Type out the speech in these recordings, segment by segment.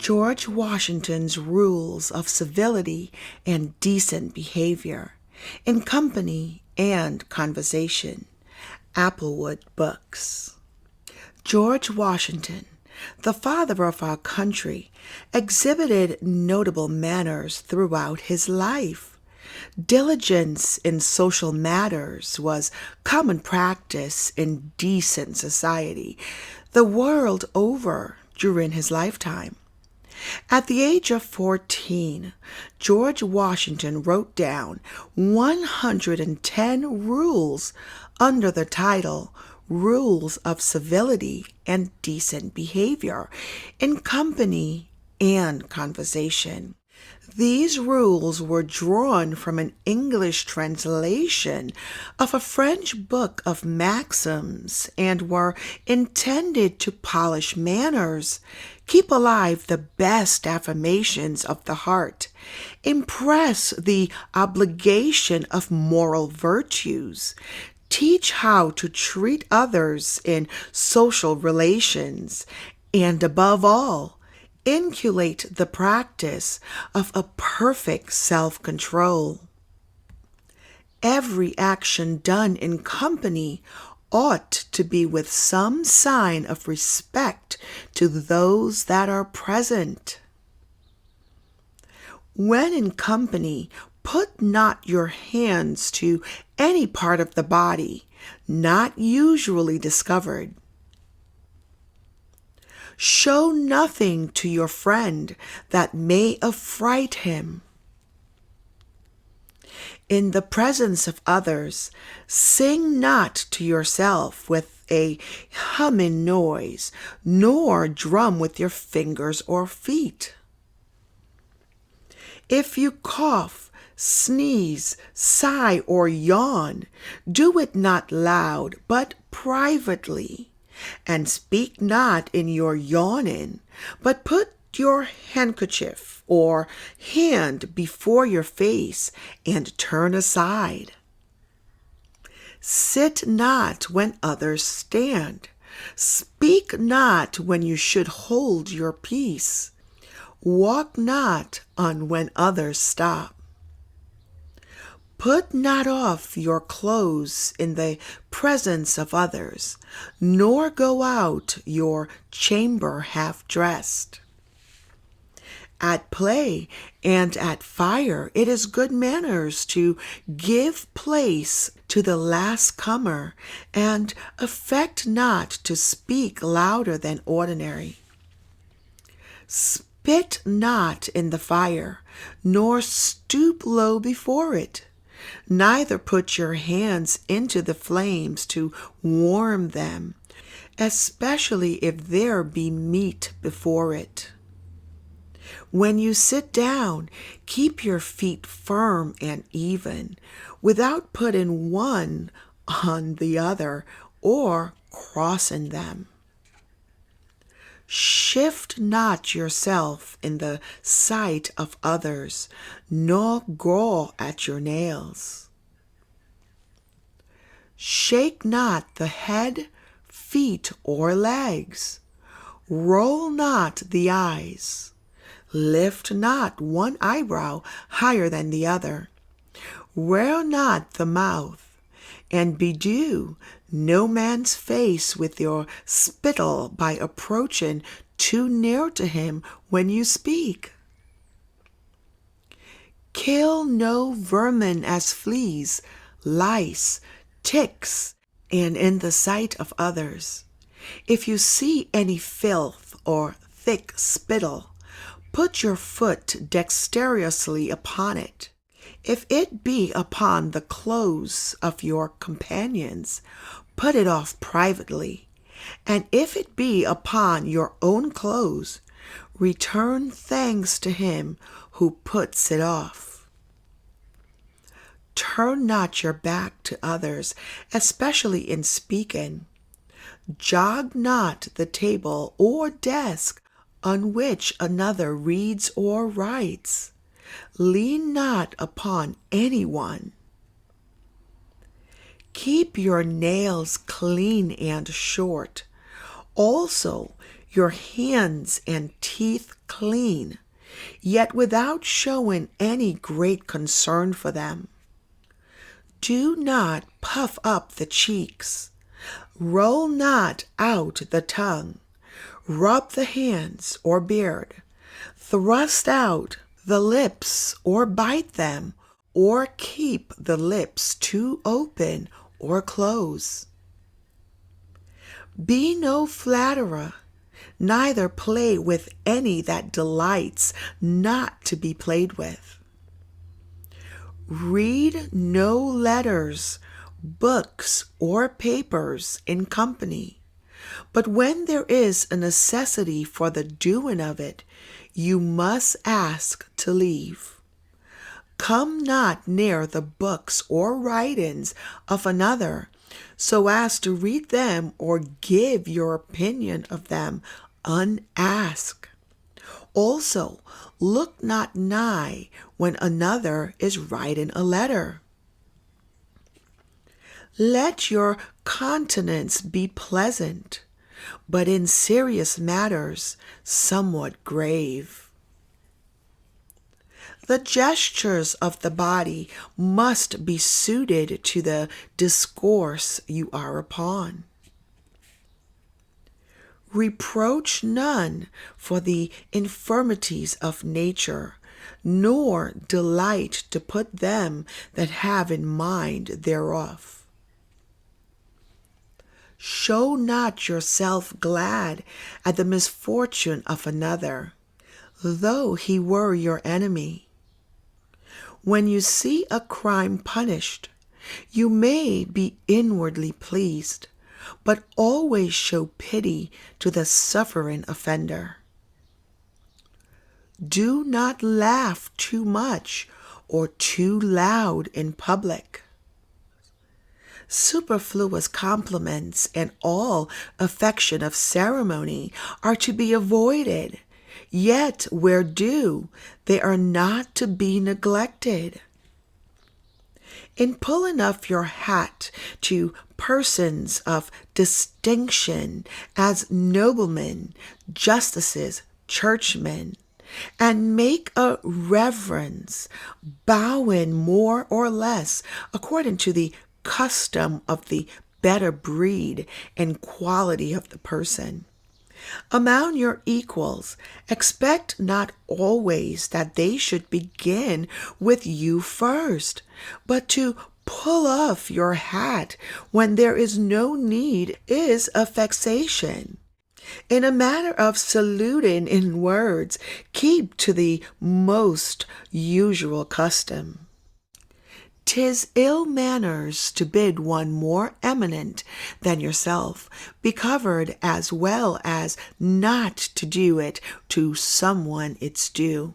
George Washington's rules of civility and decent behavior in company and conversation. Applewood Books. George Washington, the father of our country, exhibited notable manners throughout his life. Diligence in social matters was common practice in decent society the world over during his lifetime. At the age of 14, George Washington wrote down 110 rules under the title Rules of Civility and Decent Behavior in Company and Conversation. These rules were drawn from an English translation of a French book of maxims and were intended to polish manners, keep alive the best affirmations of the heart, impress the obligation of moral virtues, teach how to treat others in social relations, and above all, inculcate the practice of a perfect self-control. Every action done in company ought to be with some sign of respect to those that are present. When in company, put not your hands to any part of the body not usually discovered. Show nothing to your friend that may affright him. In the presence of others, sing not to yourself with a humming noise, nor drum with your fingers or feet. If you cough, sneeze, sigh, or yawn, do it not loud, but privately. And speak not in your yawning, but put your handkerchief or hand before your face and turn aside. Sit not when others stand. Speak not when you should hold your peace. Walk not on when others stop. Put not off your clothes in the presence of others, nor go out your chamber half-dressed. At play and at fire it is good manners to give place to the last comer, and affect not to speak louder than ordinary. Spit not in the fire, nor stoop low before it. Neither put your hands into the flames to warm them, especially if there be meat before it. When you sit down, keep your feet firm and even, without putting one on the other or crossing them. Shift not yourself in the sight of others, nor gnaw at your nails. Shake not the head, feet, or legs. Roll not the eyes. Lift not one eyebrow higher than the other. Wear not the mouth, and bedew no man's face with your spittle by approaching too near to him when you speak. Kill no vermin as fleas, lice, ticks, and in the sight of others. If you see any filth or thick spittle, put your foot dexterously upon it. If it be upon the clothes of your companions, put it off privately. And if it be upon your own clothes, return thanks to him who puts it off. Turn not your back to others, especially in speaking. Jog not the table or desk on which another reads or writes. Lean not upon anyone. Keep your nails clean and short. Also, your hands and teeth clean, yet without showing any great concern for them. Do not puff up the cheeks, roll not out the tongue, rub the hands or beard, thrust out the lips or bite them, or keep the lips too open or close. Be no flatterer, neither play with any that delights not to be played with. Read no letters, books, or papers in company, but when there is a necessity for the doing of it, you must ask to leave. Come not near the books or writings of another, so as to read them or give your opinion of them unasked. Also, look not nigh when another is writing a letter. Let your countenance be pleasant, but in serious matters somewhat grave. The gestures of the body must be suited to the discourse you are upon. Reproach none for the infirmities of nature, nor delight to put them that have in mind thereof. Show not yourself glad at the misfortune of another, though he were your enemy. When you see a crime punished, you may be inwardly pleased, but always show pity to the suffering offender. Do not laugh too much or too loud in public. Superfluous compliments and all affection of ceremony are to be avoided, yet where due, they are not to be neglected. In pulling off your hat to persons of distinction as noblemen, justices, churchmen, and make a reverence, bowing more or less according to the custom of the better breed and quality of the person. Among your equals, expect not always that they should begin with you first, but to pull off your hat when there is no need is a vexation. In a matter of saluting in words, keep to the most usual custom. 'Tis ill manners to bid one more eminent than yourself be covered, as well as not to do it to someone its due.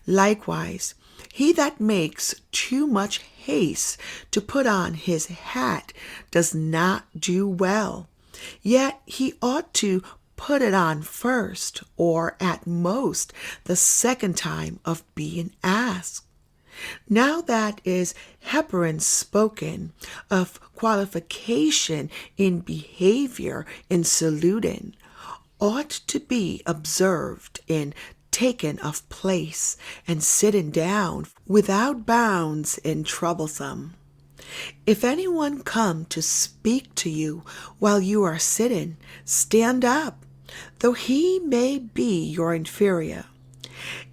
Likewise, he that makes too much haste to put on his hat does not do well, yet he ought to put it on first, or at most the second time of being asked. Now that is heparin spoken of qualification in behavior in saluting, ought to be observed in taking of place and sitting down without bounds and troublesome. If anyone come to speak to you while you are sitting, stand up, though he may be your inferior.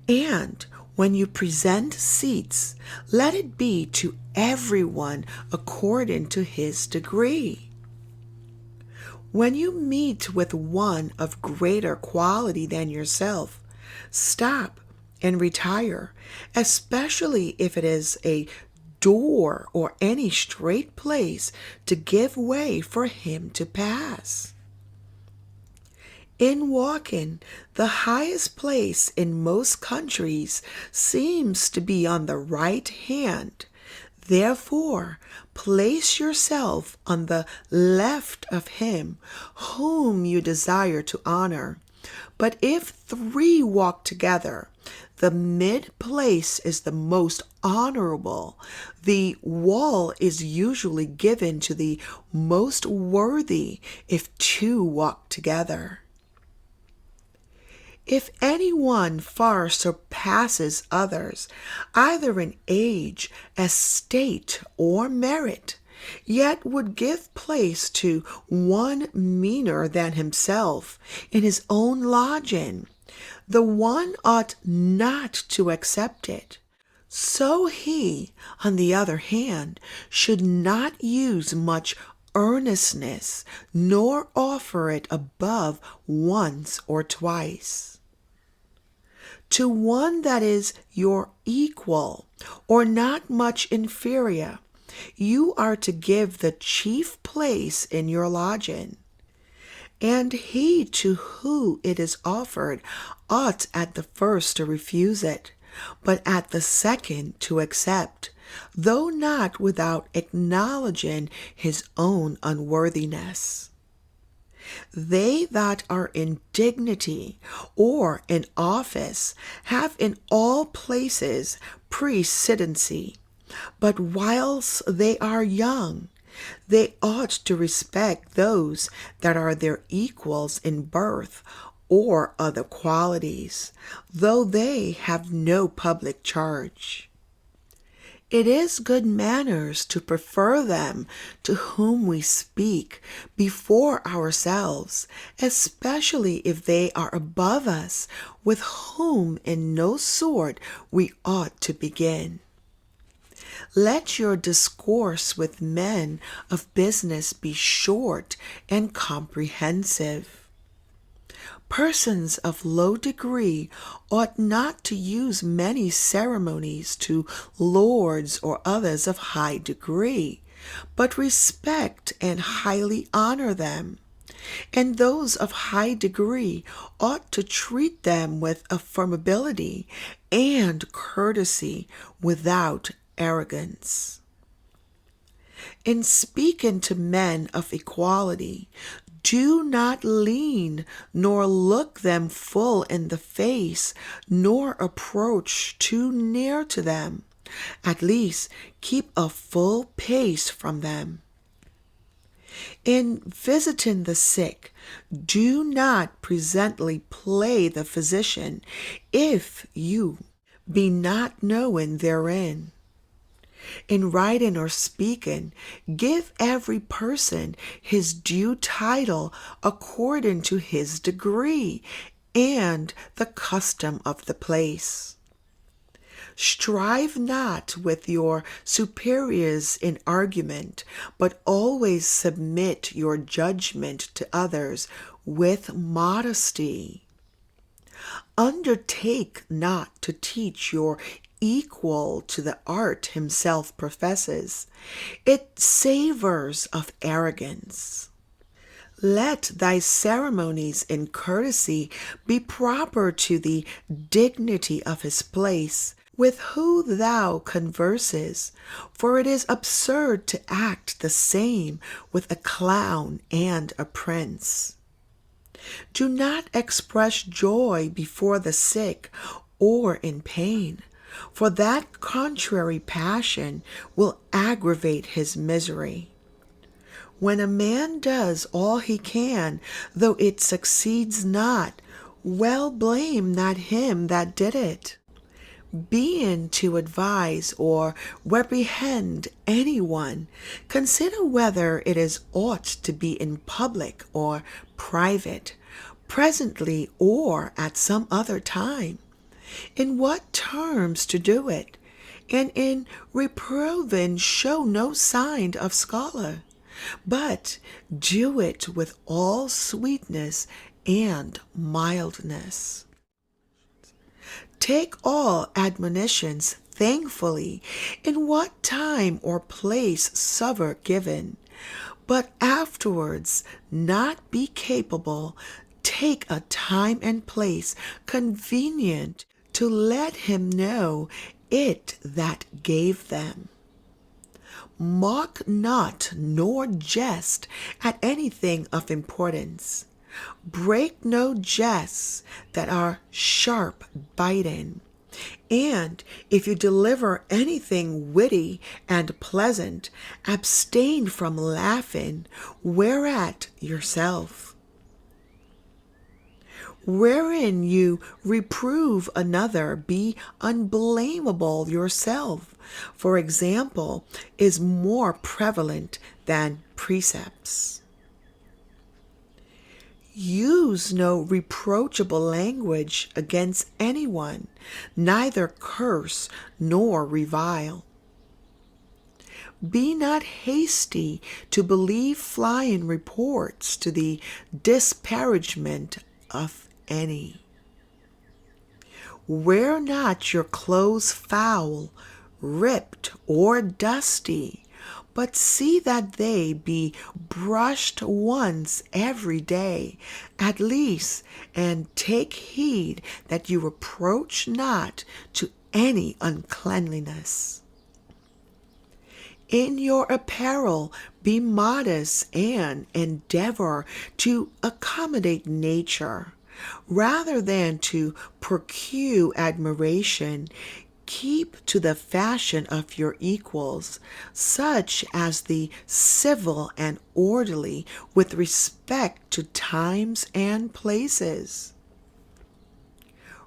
And when you present seats, let it be to everyone according to his degree. When you meet with one of greater quality than yourself, stop and retire, especially if it is a door or any straight place to give way for him to pass. In walking, the highest place in most countries seems to be on the right hand. Therefore, place yourself on the left of him whom you desire to honor. But if 3 walk together, the mid place is the most honorable. The wall is usually given to the most worthy if 2 walk together. If anyone far surpasses others, either in age, estate, or merit, yet would give place to one meaner than himself in his own lodging, the one ought not to accept it. So he, on the other hand, should not use much earnestness, nor offer it above once or twice. To one that is your equal, or not much inferior, you are to give the chief place in your lodging. And he to whom it is offered ought at the first to refuse it, but at the second to accept, though not without acknowledging his own unworthiness. They that are in dignity or in office have in all places precedency, but whilst they are young, they ought to respect those that are their equals in birth or other qualities, though they have no public charge. It is good manners to prefer them to whom we speak before ourselves, especially if they are above us, with whom in no sort we ought to begin. Let your discourse with men of business be short and comprehensive. Persons of low degree ought not to use many ceremonies to lords or others of high degree, but respect and highly honor them. And those of high degree ought to treat them with affability and courtesy without arrogance. In speaking to men of equality, do not lean, nor look them full in the face, nor approach too near to them. At least keep a full pace from them. In visiting the sick, do not presently play the physician, if you be not knowing therein. In writing or speaking, give every person his due title according to his degree and the custom of the place. Strive not with your superiors in argument, but always submit your judgment to others with modesty. Undertake not to teach your equal to the art himself professes. It savors of arrogance. Let thy ceremonies in courtesy be proper to the dignity of his place, with who thou converses, for it is absurd to act the same with a clown and a prince. Do not express joy before the sick or in pain, for that contrary passion will aggravate his misery. When a man does all he can, though it succeeds not, well blame not him that did it. Being to advise or reprehend anyone, consider whether it is ought to be in public or private, presently or at some other time, in what terms to do it, and in reproving show no sign of scholar, but do it with all sweetness and mildness. Take all admonitions thankfully, in what time or place soever given, but afterwards not be capable, take a time and place convenient to let him know it that gave them. Mock not nor jest at anything of importance. Break no jests that are sharp biting. And if you deliver anything witty and pleasant, abstain from laughing, whereat yourself. Wherein you reprove another, be unblameable yourself, for example, is more prevalent than precepts. Use no reproachable language against anyone, neither curse nor revile. Be not hasty to believe flying reports to the disparagement of any. Wear not your clothes foul, ripped, or dusty, but see that they be brushed once every day, at least, and take heed that you approach not to any uncleanliness. In your apparel be modest and endeavor to accommodate nature. Rather than to procure admiration, keep to the fashion of your equals, such as the civil and orderly with respect to times and places.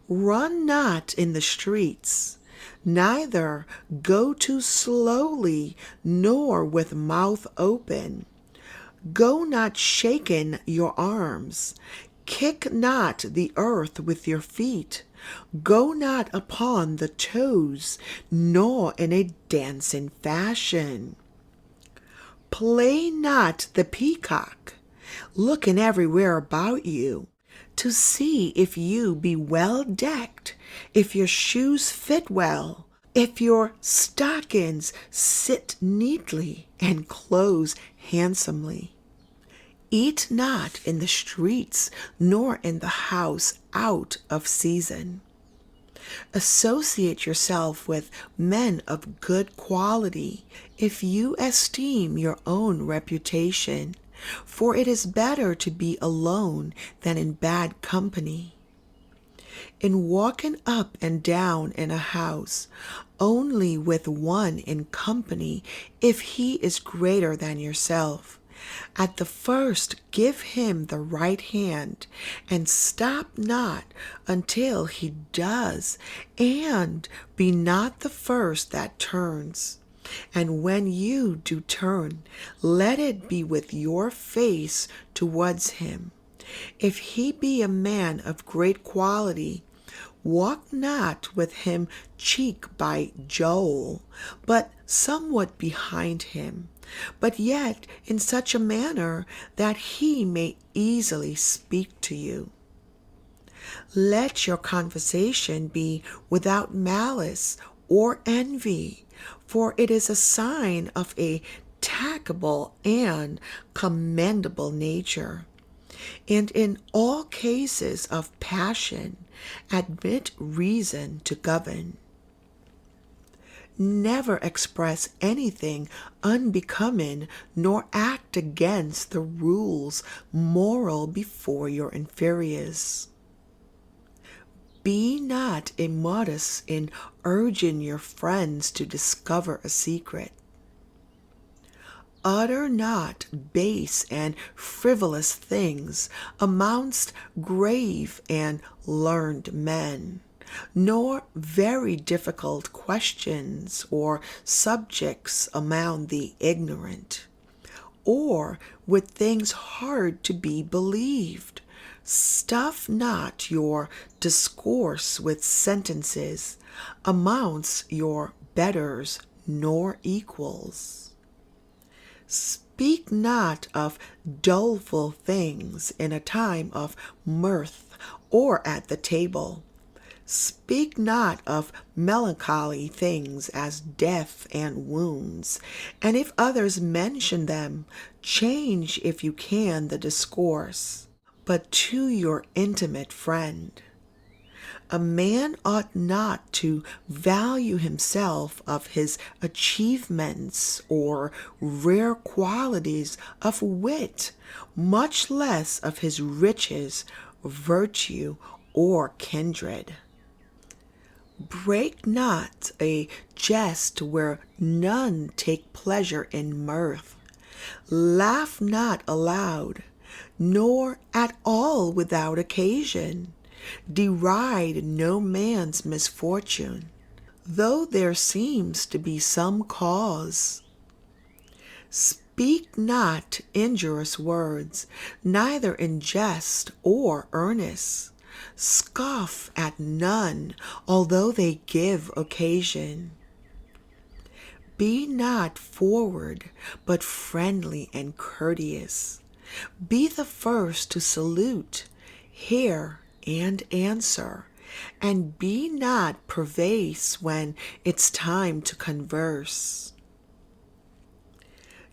Run not in the streets, neither go too slowly, nor with mouth open. Go not shaking your arms. Kick not the earth with your feet. Go not upon the toes, nor in a dancing fashion. Play not the peacock, looking everywhere about you, to see if you be well decked, if your shoes fit well, if your stockings sit neatly and close handsomely. Eat not in the streets, nor in the house out of season. Associate yourself with men of good quality, if you esteem your own reputation, for it is better to be alone than in bad company. In walking up and down in a house, only with one in company, if he is greater than yourself, at the first give him the right hand, and stop not until he does, and be not the first that turns. And when you do turn, let it be with your face towards him. If he be a man of great quality, walk not with him cheek by jowl, but somewhat behind him, but yet in such a manner that he may easily speak to you. Let your conversation be without malice or envy, for it is a sign of a tackable and commendable nature. And in all cases of passion, admit reason to govern. Never express anything unbecoming, nor act against the rules moral before your inferiors. Be not immodest in urging your friends to discover a secret. Utter not base and frivolous things amongst grave and learned men, nor very difficult questions or subjects among the ignorant, or with things hard to be believed. Stuff not your discourse with sentences amongst your betters nor equals. Speak not of doleful things in a time of mirth or at the table. Speak not of melancholy things as death and wounds, and if others mention them, change if you can the discourse, but to your intimate friend. A man ought not to value himself of his achievements or rare qualities of wit, much less of his riches, virtue, or kindred. Break not a jest where none take pleasure in mirth. Laugh not aloud, nor at all without occasion. Deride no man's misfortune, though there seems to be some cause. Speak not injurious words, neither in jest or earnest. Scoff at none, although they give occasion. Be not forward, but friendly and courteous. Be the first to salute, hear, and answer, and be not perverse when it's time to converse.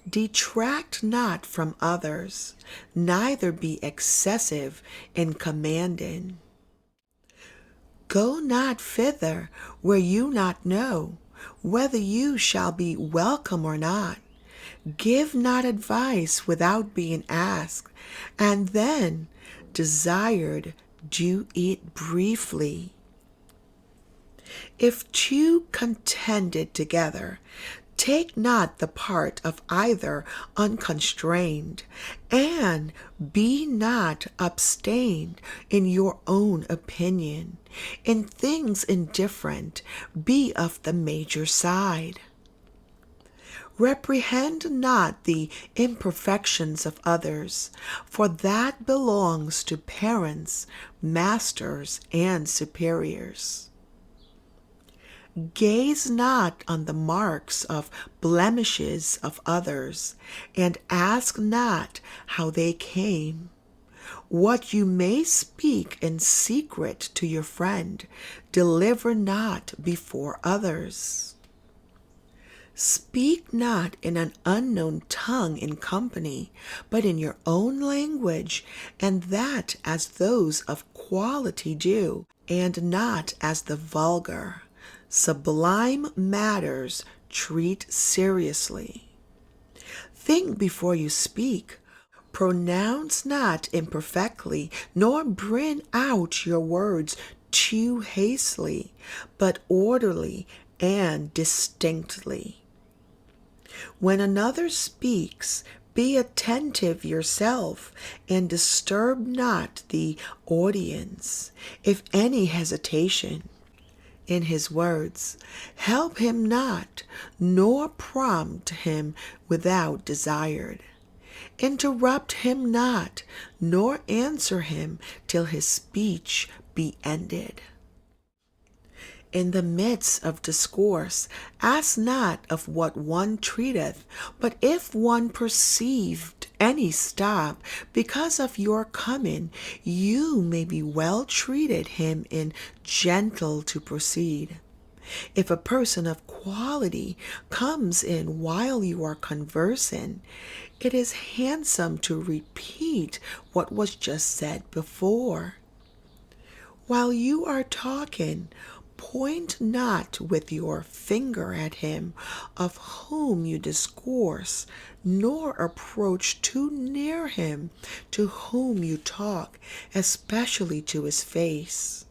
Detract not from others, neither be excessive in commanding. Go not thither where you not know whether you shall be welcome or not. Give not advice without being asked, and then, desired, do it briefly. If two contended together, take not the part of either unconstrained, and be not abstained in your own opinion. In things indifferent, be of the major side. Reprehend not the imperfections of others, for that belongs to parents, masters, and superiors. Gaze not on the marks of blemishes of others, and ask not how they came. What you may speak in secret to your friend, deliver not before others. Speak not in an unknown tongue in company, but in your own language, and that as those of quality do, and not as the vulgar. Sublime matters treat seriously. Think before you speak. Pronounce not imperfectly, nor bring out your words too hastily, but orderly and distinctly. When another speaks, be attentive yourself, and disturb not the audience. If any hesitation in his words, help him not, nor prompt him without desired. Interrupt him not, nor answer him till his speech be ended. In the midst of discourse, ask not of what one treateth, but if one perceived any stop, because of your coming, you may be well treated him in gentle to proceed. If a person of quality comes in while you are conversing, it is handsome to repeat what was just said before. While you are talking, point not with your finger at him of whom you discourse, nor approach too near him to whom you talk, especially to his face.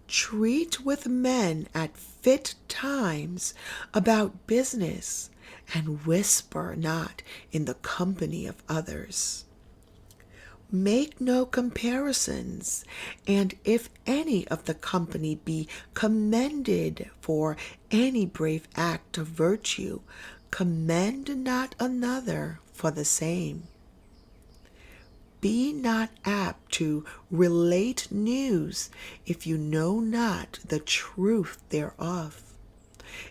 Treat with men at fit times about business, and whisper not in the company of others. Make no comparisons, and if any of the company be commended for any brave act of virtue, commend not another for the same. Be not apt to relate news if you know not the truth thereof.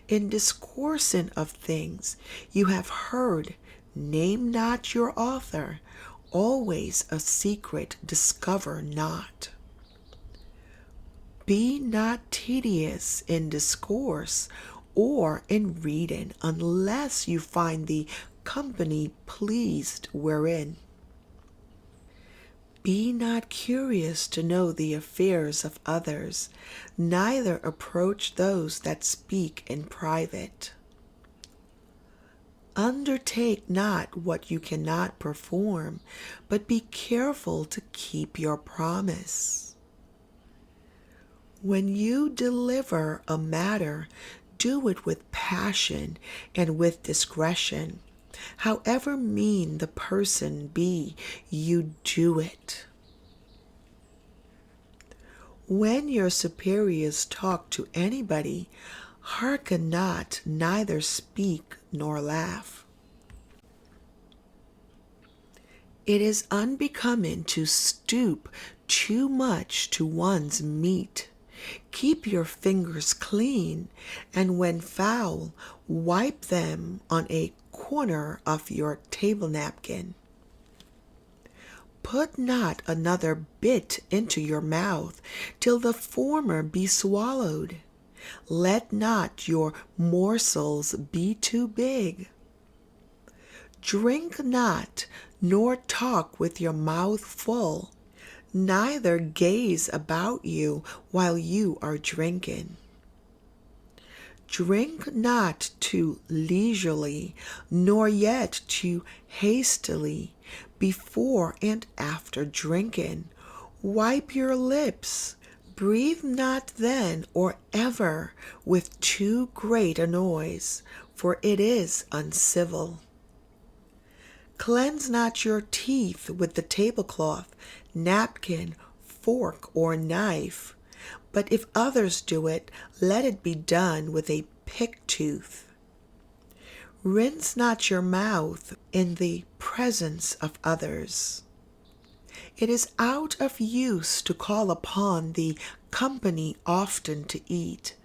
In discoursing of things you have heard, name not your author. Always a secret discover not. Be not tedious in discourse or in reading, unless you find the company pleased wherein. Be not curious to know the affairs of others, neither approach those that speak in private. Undertake not what you cannot perform, but be careful to keep your promise. When you deliver a matter, do it with passion and with discretion. However mean the person be, you do it. When your superiors talk to anybody, hearken not, neither speak nor laugh. It is unbecoming to stoop too much to one's meat. Keep your fingers clean, and when foul, wipe them on a corner of your table napkin. Put not another bit into your mouth till the former be swallowed. Let not your morsels be too big. Drink not, nor talk with your mouth full, neither gaze about you while you are drinking. Drink not too leisurely, nor yet too hastily, before and after drinking. Wipe your lips. Breathe not then or ever with too great a noise, for it is uncivil. Cleanse not your teeth with the tablecloth, napkin, fork, or knife, but if others do it, let it be done with a pick tooth. Rinse not your mouth in the presence of others. It is out of use to call upon the company often to eat,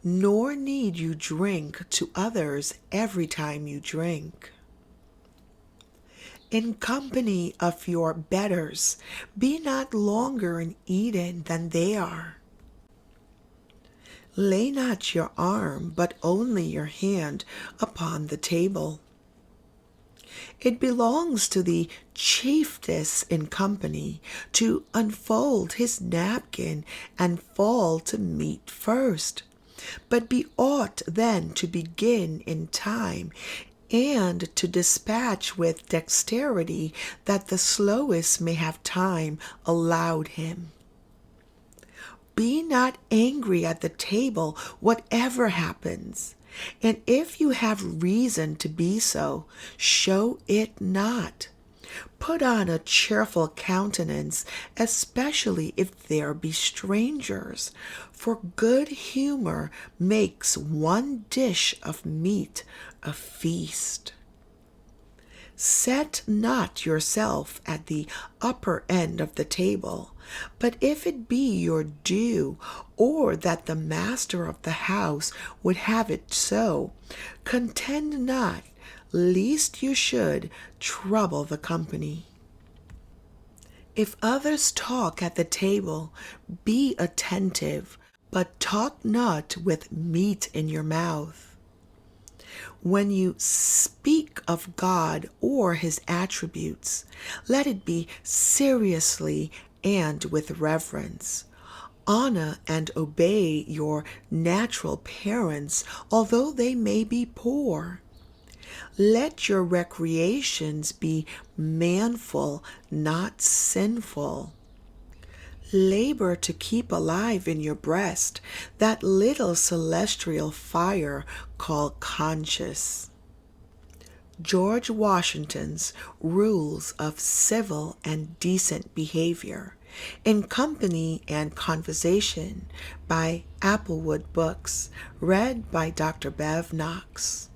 nor need you drink to others every time you drink. In company of your betters, be not longer in Eden than they are. Lay not your arm, but only your hand upon the table. It belongs to the chiefest in company to unfold his napkin and fall to meat first, but be ought then to begin in time, and to dispatch with dexterity, that the slowest may have time allowed him. Be not angry at the table, whatever happens, and if you have reason to be so, show it not. Put on a cheerful countenance, especially if there be strangers, for good humor makes one dish of meat a feast. Set not yourself at the upper end of the table, but if it be your due, or that the master of the house would have it so, contend not, lest you should trouble the company. If others talk at the table, be attentive, but talk not with meat in your mouth. When you speak of God or his attributes, let it be seriously and with reverence. Honor and obey your natural parents, although they may be poor. Let your recreations be manful, not sinful. Labor to keep alive in your breast that little celestial fire called conscience. George Washington's Rules of Civil and Decent Behavior in Company and Conversation by Applewood Books, read by Dr. Bev Knox.